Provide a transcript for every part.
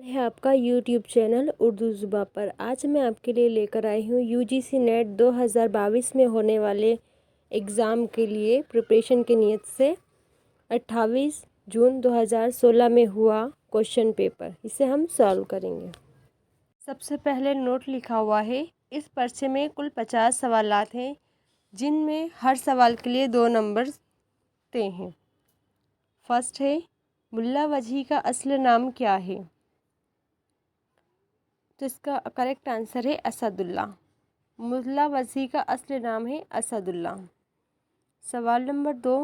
है आपका YouTube channel Urdu ज़ुबान पर। आज मैं आपके लिए लेकर आई हूँ यूजीसी नेट 2022 में होने वाले एग्ज़ाम के लिए प्रिपरेशन की नीयत से 28 जून 2016 में हुआ क्वेश्चन पेपर। इसे हम सॉल्व करेंगे। सबसे पहले नोट लिखा हुआ है। इस पर्चे में कुल 50 सवालात हैं, जिनमें हर सवाल के लिए 2 नंबर तय हैं। फर्स्ट है, मुल्ला वजही का असली नाम क्या है? तो इसका करेक्ट आंसर है असदुल्ला। मुल्ला वजही का असली नाम है असदुल्ला। सवाल नंबर 2,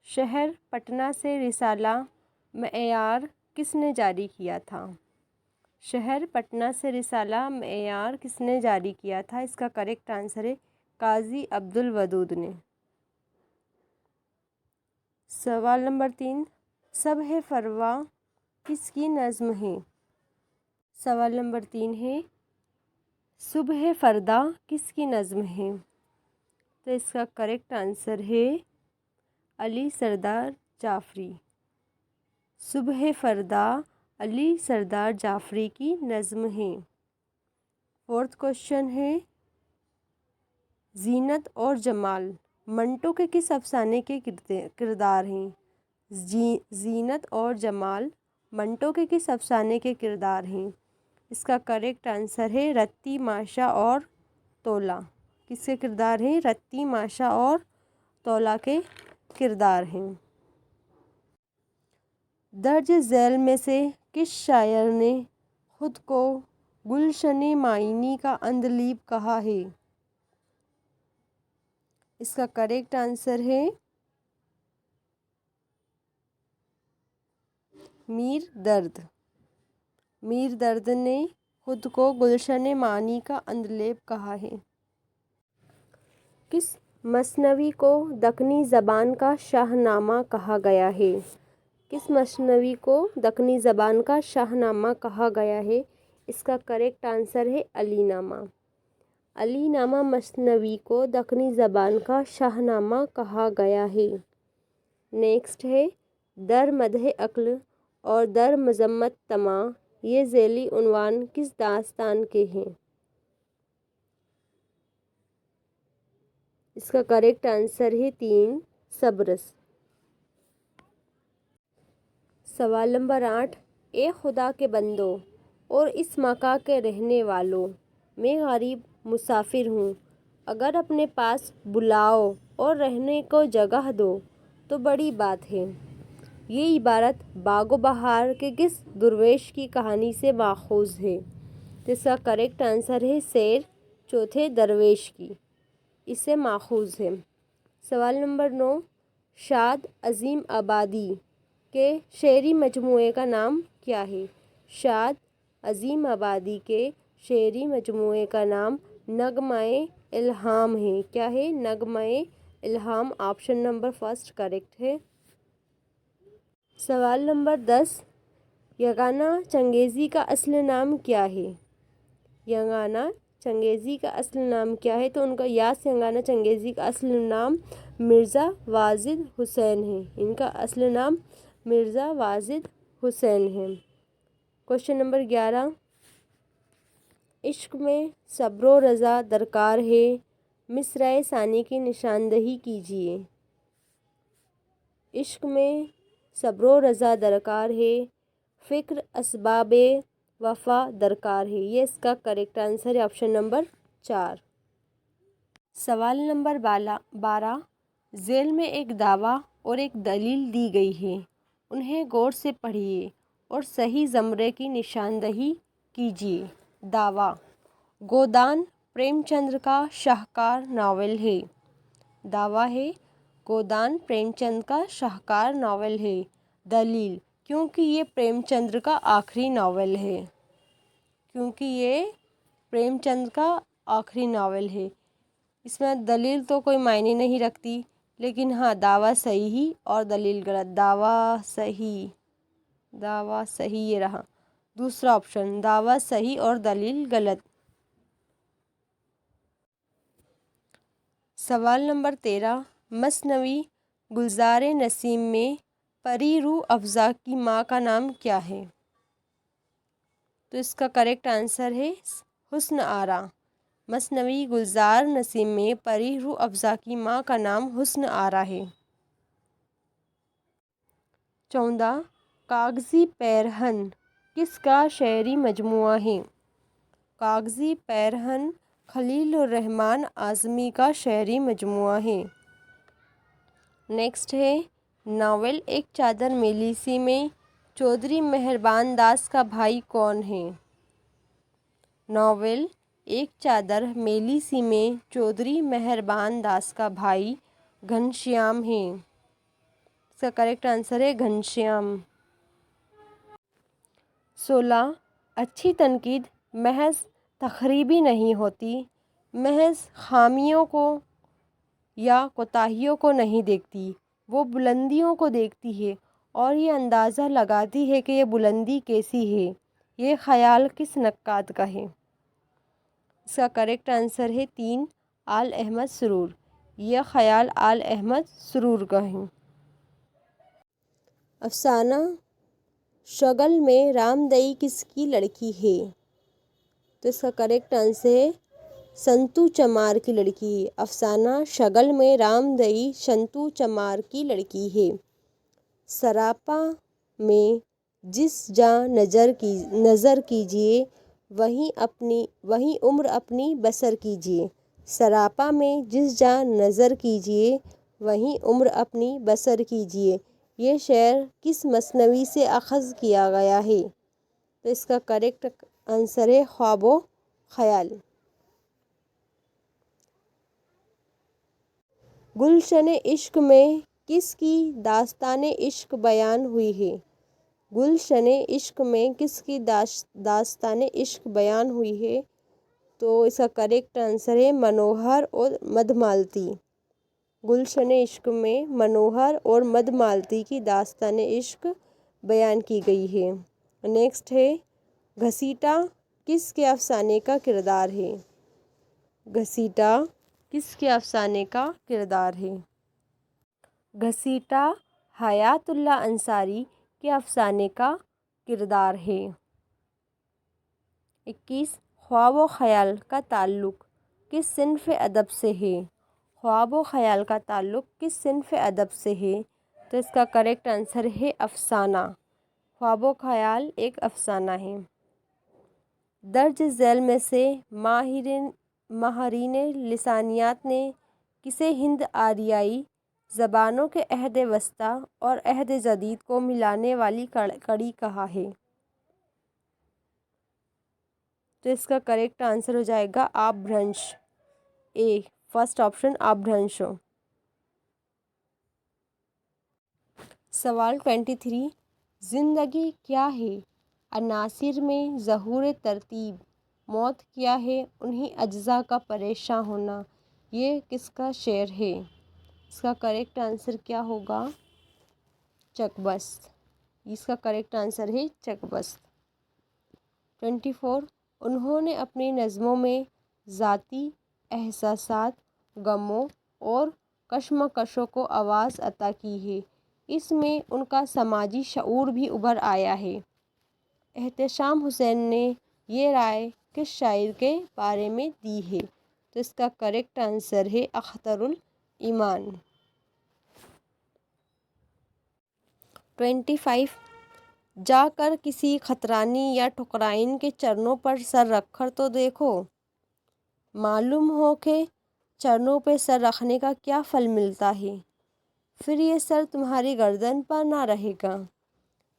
शहर पटना से रिसाला मएयार किसने जारी किया था? शहर पटना से रिसाला मएयार किसने जारी किया था? इसका करेक्ट आंसर है काजी अब्दुल वदूद ने। सवाल नंबर 3, सब है फरवा किसकी नज़्म है? सवाल नंबर 3 है, सुबह फ़रदा किसकी नज़्म है? तो इसका करेक्ट आंसर है अली सरदार जाफ़री। सुबह फ़रदा अली सरदार जाफ़री की नज़्म है। फोर्थ क्वेश्चन है, ज़ीनत और जमाल मंटो के किस अफसाने के किरदार हैं? ज़ीनत और जमाल मंटो के किस अफसाने के किरदार हैं? इसका करेक्ट आंसर है रत्ती माशा और तोला। किसके किरदार हैं? रत्ती माशा और तोला के किरदार हैं। दर्ज झैल में से किस शायर ने खुद को गुलशन मायनी का अंदलीब कहा है? इसका करेक्ट आंसर है मीर दर्द। मीर दर्द ने खुद को गुलशन मानी का अंदलीब कहा है। किस मसनवी को दक्कनी ज़बान का शाहनामा कहा गया है? किस मसनवी को दक्कनी ज़बान का शाहनामा कहा गया है? इसका करेक्ट आंसर है अलीनामा। अलीनामा मसनवी को दक्कनी ज़बान का शाहनामा कहा गया है। नेक्स्ट है, दर मदह अक्ल और दर मज़म्मत तमा ये ज़ैली उन्वान किस दास्तान के हैं? इसका करेक्ट आंसर है 3 सब्रस। सवाल नंबर 8, ए खुदा के बंदो और इस मका के रहने वालों, मैं गरीब मुसाफिर हूँ, अगर अपने पास बुलाओ और रहने को जगह दो तो बड़ी बात है। ये इबारत बागो बहार के किस दुर्वेश की कहानी से माखूज़ है? तो इसका करेक्ट आंसर है शेर चौथे दरवेश की, इससे माखूज़ है। सवाल नंबर 9, शाद अज़ीम आबादी के शेरी मजमूए का नाम क्या है? शाद अज़ीम आबादी के शेरी मजमूए का नाम नगमाए इल्हाम है। क्या है? नगमाए इल्हाम। ऑप्शन नंबर फर्स्ट करेक्ट है। सवाल नंबर 10, यगाना चंगेज़ी का असली नाम क्या है? यगाना चंगेज़ी का असली नाम क्या है? तो उनका यगाना चंगेज़ी का असली नाम मिर्ज़ा वाजिद हुसैन है। इनका असली नाम मिर्ज़ा वाजिद हुसैन है। क्वेश्चन नंबर 11, इश्क में सब्र रज़ा दरकार है, मिसराए सानी की निशानदही कीजिए। इश्क में सब्र रज़ा दरकार है, फ़िक्र असबाबे वफ़ा दरकार है। ये इसका करेक्ट आंसर है ऑप्शन नंबर 4। सवाल नंबर 12, ज़ेल में एक दावा और एक दलील दी गई है, उन्हें गौर से पढ़िए और सही ज़मरे की निशानदही कीजिए। दावा, गोदान प्रेमचंद का शाहकार नावल है। दावा है गोदान प्रेमचंद का शाहकार नावल है। दलील, क्योंकि ये प्रेमचंद का आखिरी नावल है। क्योंकि ये प्रेमचंद का आखिरी नावल है। इसमें दलील तो कोई मायने नहीं रखती, लेकिन हाँ, दावा सही और दलील गलत। दावा सही ये रहा दूसरा ऑप्शन, दावा सही और दलील गलत। सवाल नंबर 13, मसनवी गुलजार नसीम में परी रूह अफ़ज़ा की माँ का नाम क्या है? تو اس کا کریکٹ آنسر ہے حسن آرا۔ مثنوی گلزار نسیم میں پری روح افزا کی ماں کا نام حسن آرا ہے۔ 14 کاغذی پیرہن کس کا شعری مجموعہ ہے؟ کاغذی پیرہن خلیل الرحمن اعظمی کا شعری مجموعہ ہے۔ نیکسٹ ہے ناول ایک چادر میلی سی میں چودھری مہربان داس کا بھائی کون ہے؟ ناول ایک چادر میلی سی میں چودھری مہربان داس کا بھائی گھنشیام ہے۔ اس کا کریکٹ آنسر ہے گھنشیام۔ 16 اچھی تنقید محض تخریبی نہیں ہوتی، محض خامیوں کو یا کوتاہیوں کو نہیں دیکھتی، وہ بلندیوں کو دیکھتی ہے اور یہ اندازہ لگاتی ہے کہ یہ بلندی کیسی ہے۔ یہ خیال کس نقاد کا ہے؟ اس کا کریکٹ آنسر ہے 3 آل احمد سرور۔ یہ خیال آل احمد سرور کا ہے۔ افسانہ شگل میں رام دئی کس کی لڑکی ہے؟ تو اس کا کریکٹ آنسر ہے سنتو چمار کی لڑکی ہے۔ افسانہ شگل میں رام دئی شنتو چمار کی لڑکی ہے۔ سراپا میں جس جاں نظر کیجیے وہیں عمر اپنی بسر کیجیے۔ سراپا میں جس جاں نظر کیجیے وہیں عمر اپنی بسر کیجیے۔ یہ شعر کس مثنوی سے اخذ کیا گیا ہے؟ تو اس کا کریکٹ آنسر ہے خواب و خیال۔ گلشن عشق میں کس کی داستان عشق بیان ہوئی ہے؟ گلشن عشق میں کس کی داستان عشق بیان ہوئی ہے؟ تو اس کا کریکٹ آنسر ہے منوہر اور مدھمالتی۔ گلشن عشق میں منوہر اور مدھمالتی کی داستان عشق بیان کی گئی ہے۔ نیکسٹ ہے گھسیٹا کس کے افسانے کا کردار ہے؟ گھسیٹا کس کے افسانے کا کردار ہے؟ گھسیٹا حیات اللہ انصاری کے افسانے کا کردار ہے۔ 21 خواب و خیال کا تعلق کس صنف ادب سے ہے؟ خواب و خیال کا تعلق کس صنف ادب سے ہے؟ تو اس کا کریکٹ آنسر ہے افسانہ۔ خواب و خیال ایک افسانہ ہے۔ درج ذیل میں سے ماہرین لسانیات نے کسے ہند آریائی زبانوں کے عہد وسطیٰ اور عہد جدید کو ملانے والی کڑی کہا ہے؟ تو اس کا کریکٹ آنسر ہو جائے گا آپبھرنش، اے فرسٹ آپشن آپبھرنش۔ سوال 23 زندگی کیا ہے؟ عناصر میں ظہور ترتیب، موت کیا ہے؟ انہیں اجزاء کا پریشاں ہونا۔ یہ کس کا شعر ہے؟ اس کا کریکٹ آنسر کیا ہوگا؟ چک-بست۔ اس کا کریکٹ آنسر ہے چک-بست۔ 24 انہوں نے اپنی نظموں میں ذاتی احساسات، غموں اور کشمکشوں کو آواز عطا کی ہے۔ اس میں ان کا سماجی شعور بھی ابھر آیا ہے۔ احتشام حسین نے یہ رائے کس شاعر کے بارے میں دی ہے؟ تو اس کا کریکٹ آنسر ہے اختر الایمان۔ 25 جا کر کسی خطرانی یا ٹھکرائن کے چرنوں پر سر رکھ کر تو دیکھو، معلوم ہو کہ چرنوں پہ سر رکھنے کا کیا پھل ملتا ہے، پھر یہ سر تمہاری گردن پر نہ رہے گا۔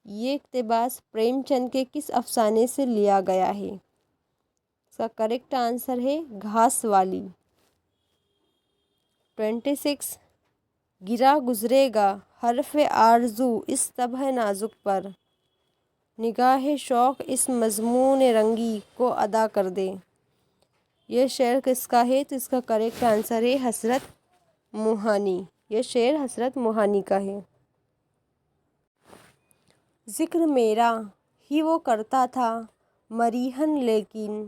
یہ اقتباس پریم چند کے کس افسانے سے لیا گیا ہے؟ اس کا کریکٹ آنسر ہے گھاس والی۔ 26 گرا گزرے گا حرف آرزو اس طبع نازک پر، نگاہ شوق اس مضمون رنگی کو ادا کر دے۔ یہ شعر کس کا ہے؟ تو اس کا کریکٹ آنسر ہے حسرت موہانی۔ یہ شعر حسرت موہانی کا ہے۔ ذکر میرا ہی وہ کرتا تھا مریحاً لیکن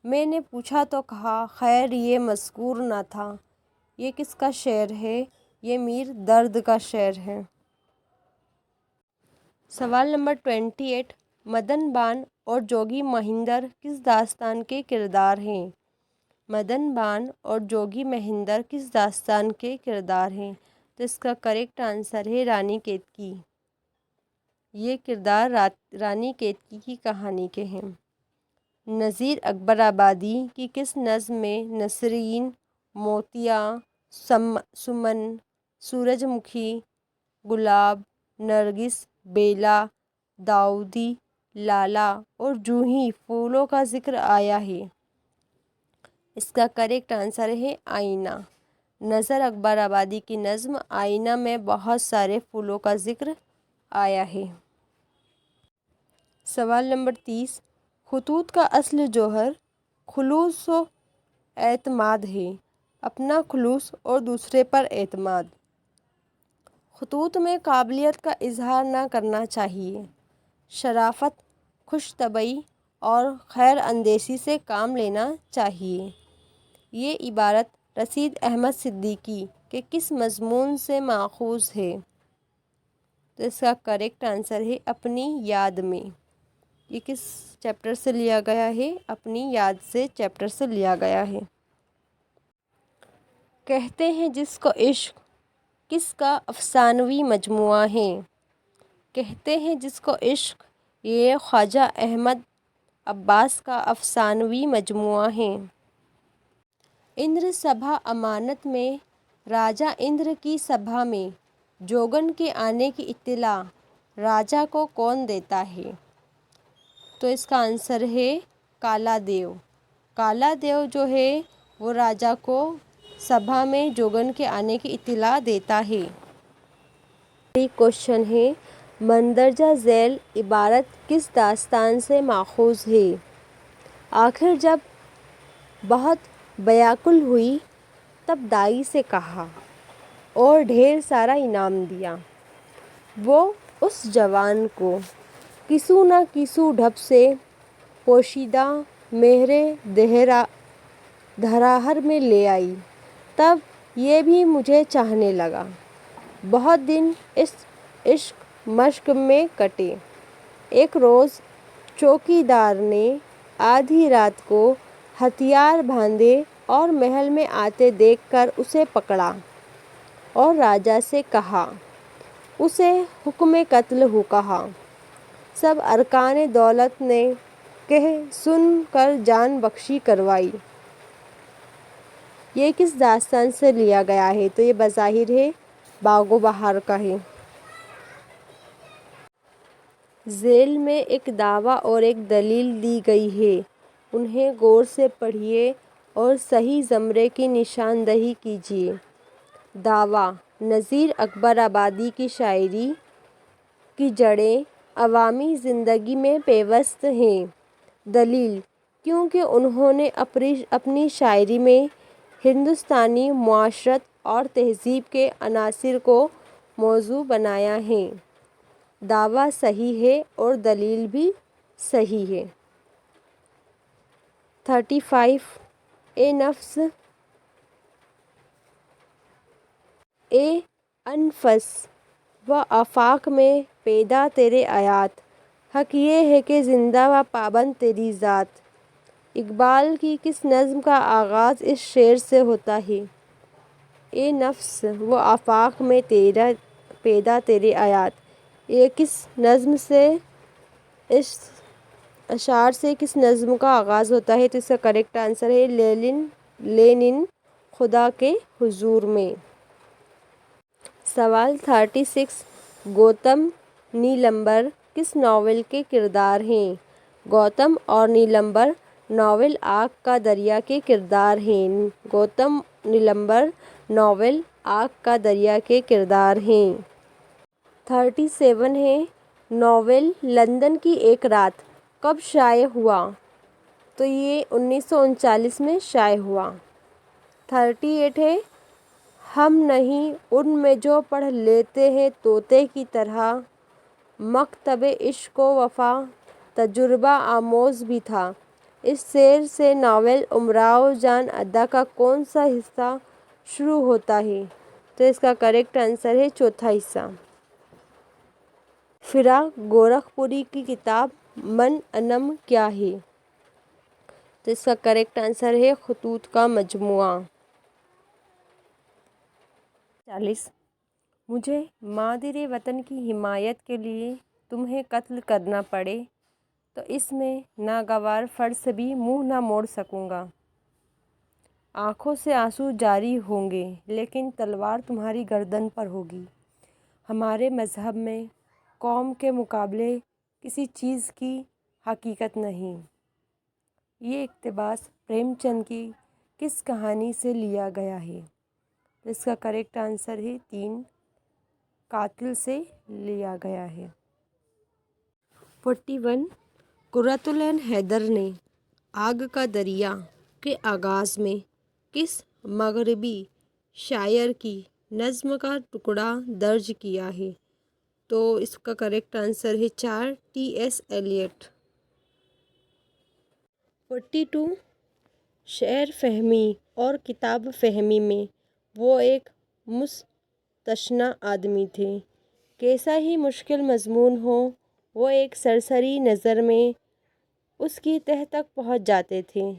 میں نے پوچھا تو کہا خیر یہ مذکور نہ تھا۔ یہ کس کا شعر ہے؟ یہ میر درد کا شعر ہے۔ سوال نمبر 28 مدن بان اور जोगी महिंदर किस दास्तान के किरदार हैं? मदन बान और जोगी महिंदर किस दास्तान के किरदार हैं? तो इसका करेक्ट आंसर है रानी केतकी। ये किरदार रानी केतकी की कहानी के हैं। नज़ीर अकबराबादी की किस नज़्म में नसरीन, मोतिया, सुमन, सूरजमुखी, गुलाब, नरगिस, बेला, दाऊदी, लाला और जूही फूलों का जिक्र आया है? इसका करेक्ट आंसर है आईना। नज़र अकबराबादी की नज़्म आईना में बहुत सारे फूलों का जिक्र आया है। सवाल नंबर 30, खतूत का असल जौहर खुलूस व एतमाद है। अपना खुलूस और दूसरे पर एतमाद। खतूत में काबिलियत का इजहार ना करना चाहिए। शराफत, खुशतबई और खैर अंदेशी से काम लेना चाहिए। ये इबारत रशीद अहमद सिद्दीकी के किस मज़मून से माखूज़ है? तो इसका करेक्ट आंसर है अपनी याद में। ये किस चैप्टर से लिया गया है? अपनी याद से चैप्टर से लिया गया है। कहते हैं जिसको इश्क किसका अफसानवी मजमुआ है? कहते हैं जिसको इश्क ये ख्वाजा अहमद अब्बास का अफसानवी मजमुआ है। इंद्र सभा अमानत में राजा इंद्र की सभा में जोगन के आने की इत्तिला राजा को कौन देता है? तो इसका आंसर है काला देव। काला देव जो है वो राजा को सभा में जोगन के आने की इत्तिला देता है। क्वेश्चन है मंदरजा झैल इबारत किस दास्तान से माखूज़ है? आखिर जब बहुत बयाकुल हुई तब दाई से कहा और ढेर सारा इनाम दिया। वो उस जवान को किसू न किसू ढप से पोशीदा मेहरे धराहर में ले आई। तब ये भी मुझे चाहने लगा। बहुत दिन इस इश्क मश्क में कटे। एक रोज़ चौकीदार ने आधी रात को हथियार बांधे और महल में आते देखकर उसे पकड़ा और राजा से कहा, उसे हुक्म कत्ल हो कहा। सब अरकान दौलत ने कह सुन कर जान बख्शी करवाई। ये किस दास्तान से लिया गया है? तो ये बज़ाहिर है बागो बहार का है। झैल में एक दावा और एक दलील दी गई है। उन्हें गौर से पढ़िए और सही ज़मरे की निशानदही कीजिए। दावा, नज़ीर अकबराबादी की शायरी की जड़ें अवामी ज़िंदगी में पेवस्त हैं। दलील, क्योंकि उन्होंने अपनी शायरी में हिंदुस्तानी मुआशरत और तहज़ीब के अनासिर को मौजू बनाया है। दावा सही है और दलील भी सही है। 35 ए नफ्स ए अनफस व आफाक में पैदा तेरे आयात। हक ये है कि ज़िंदा व पाबंद तेरी ज़ात। इकबाल की किस नज़्म का आगाज़ इस शेर से होता है? ए नफ्स व आफाक में पैदा तेरे आयात। ये किस नज़्म से, इस अशार से किस नज़्म का आगाज़ होता है? तो इसका करेक्ट आंसर है लेनिन खुदा के हुजूर में। सवाल 36, गौतम नीलंबर किस नावल के किरदार हैं? गौतम और नीलंबर नावल आग का दरिया के किरदार हैं। गौतम नीलंबर नावल आग का दरिया के किरदार हैं। 37 है नावल लंदन की एक रात कब शाये हुआ? तो ये 1939 में शाये हुआ। 38 है हम नहीं उनमें जो पढ़ लेते हैं तोते की तरह। मकतबे इश्क व वफ़ा तजुर्बा आमोज़ भी था। इस शेर से नावल उमराव जान अदा का कौन सा हिस्सा शुरू होता है? तो इसका करेक्ट आंसर है चौथा हिस्सा। फिराक गोरखपुरी की किताब من انم کیا ہے؟ تو اس کا کریکٹ آنسر ہے خطوط کا مجموعہ۔ 40 مجھے مادر وطن کی حمایت کے لیے تمہیں قتل کرنا پڑے تو اس میں ناگوار فرض بھی منہ نہ موڑ سکوں گا۔ آنکھوں سے آنسو جاری ہوں گے لیکن تلوار تمہاری گردن پر ہوگی۔ ہمارے مذہب میں قوم کے مقابلے کسی چیز کی حقیقت نہیں۔ یہ اقتباس پریم چند کی کس کہانی سے لیا گیا ہے؟ اس کا کریکٹ آنسر ہے 3 قاتل سے لیا گیا ہے۔ 41 قرۃ العین حیدر نے آگ کا دریا کے آغاز میں کس مغربی شاعر کی نظم کا ٹکڑا درج کیا ہے؟ تو اس کا کریکٹ آنسر ہے 4 ٹی ایس ایلیٹ۔ 42 شعر فہمی اور کتاب فہمی میں وہ ایک مستثنی آدمی تھے۔ کیسا ہی مشکل مضمون ہو وہ ایک سرسری نظر میں اس کی تہہ تک پہنچ جاتے تھے۔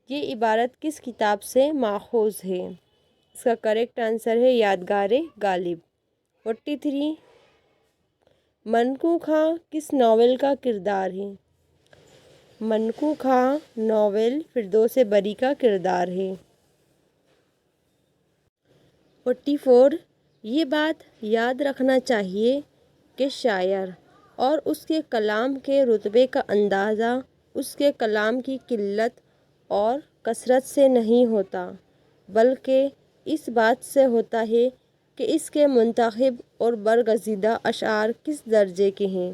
یہ عبارت کس کتاب سے ماخوذ ہے؟ اس کا کریکٹ آنسر ہے یادگار غالب۔ 43 منقو خاں کس ناول کا کردار ہے؟ منقو خاں ناول فردوس بری کا کردار ہے۔ 44 یہ بات یاد رکھنا چاہیے کہ شاعر اور اس کے کلام کے رتبے کا اندازہ اس کے کلام کی قلت اور کثرت سے نہیں ہوتا بلکہ اس بات سے ہوتا ہے کہ اس کے منتخب اور برگزیدہ اشعار کس درجے کے ہیں۔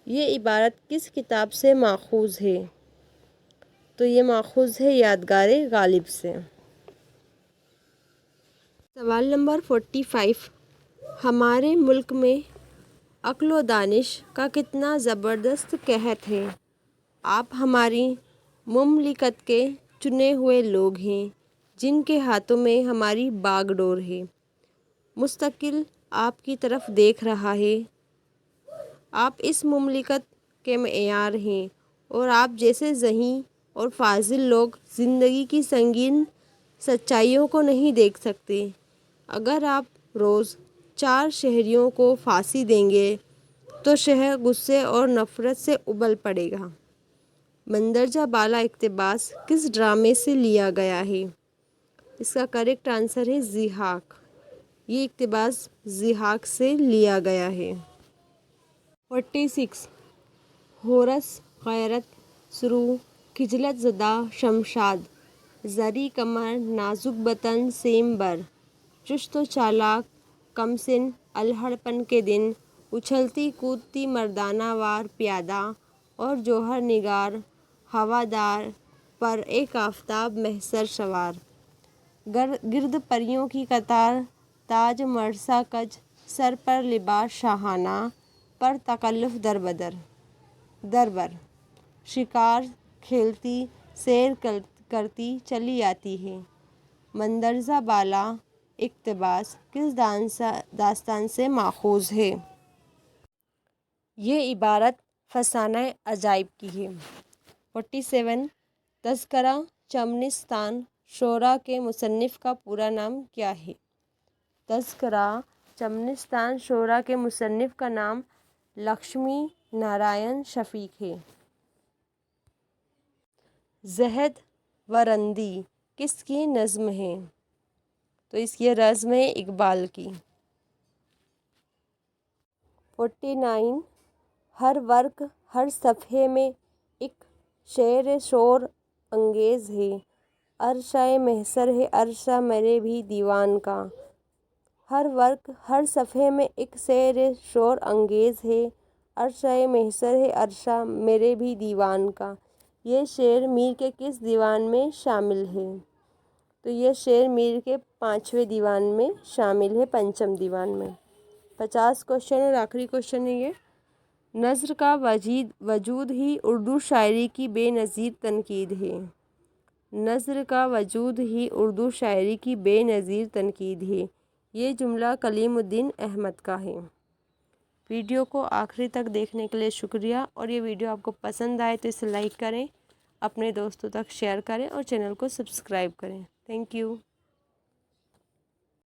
یہ عبارت کس کتاب سے ماخوذ ہے؟ تو یہ ماخوذ ہے یادگار غالب سے۔ سوال نمبر 45 ہمارے ملک میں عقل و دانش کا کتنا زبردست قحط ہے۔ آپ ہماری مملکت کے چنے ہوئے لوگ ہیں جن کے ہاتھوں میں ہماری باغ ڈور ہے۔ مستقل آپ کی طرف دیکھ رہا ہے۔ آپ اس مملکت کے معیار ہیں اور آپ جیسے ذہین اور فاضل لوگ زندگی کی سنگین سچائیوں کو نہیں دیکھ سکتے۔ اگر آپ روز 4 شہریوں کو پھانسی دیں گے تو شہر غصے اور نفرت سے ابل پڑے گا۔ مندرجہ بالا اقتباس کس ڈرامے سے لیا گیا ہے؟ اس کا کریکٹ آنسر ہے ضحاک۔ یہ اقتباس ضحاک سے لیا گیا ہے۔ 46 حورس غیرت سرو خجلت زدہ شمشاد زری کمر نازک بدن سیم بر چست و چالاک کم سن الہڑ پن کے دن اچھلتی کودتی مردانہ وار پیادہ اور جوہر نگار ہوادار پر ایک آفتاب محشر سوار گرد پریوں کی قطار تاج مرصع کج سر پر لباس شاہانہ پر تکلف در بر شکار کھیلتی سیر کرتی چلی آتی ہے۔ مندرجہ بالا اقتباس کس داستان سے ماخوذ ہے؟ یہ عبارت فسانہ عجائب کی ہے۔ 47 تذکرہ چمنستان شورا کے مصنف کا پورا نام کیا ہے؟ تذکرہ چمنستان شورا کے مصنف کا نام لکشمی نارائن شفیق ہے۔ زہد ورندی کس کی نظم ہے؟ تو اس کی نظم ہے اقبال کی۔ 49 ہر ورق ہر صفحے میں ایک شعر شور انگیز ہے عرصہ محشر ہے عرصہ میرے بھی دیوان کا۔ ہر ورق ہر صفحے میں ایک شعر شور انگیز ہے عرصہ محشر ہے عرصہ میرے بھی دیوان کا۔ یہ شعر میر کے کس دیوان میں شامل ہے؟ تو یہ شعر میر کے 5ویں دیوان میں شامل ہے، پنچم دیوان میں۔ 50 کوشچن اور آخری کوشچن ہے یہ۔ نثر کا وجود ہی اردو شاعری کی بے نظیر تنقید ہے۔ نثر کا وجود ہی اردو شاعری کی بے نظیر تنقید ہے۔ یہ جملہ کلیم الدین احمد کا ہے۔ वीडियो को आखिरी तक देखने के लिए शुक्रिया, और ये वीडियो आपको पसंद आए तो इसे लाइक करें, अपने दोस्तों तक शेयर करें और चैनल को सब्सक्राइब करें। Thank you.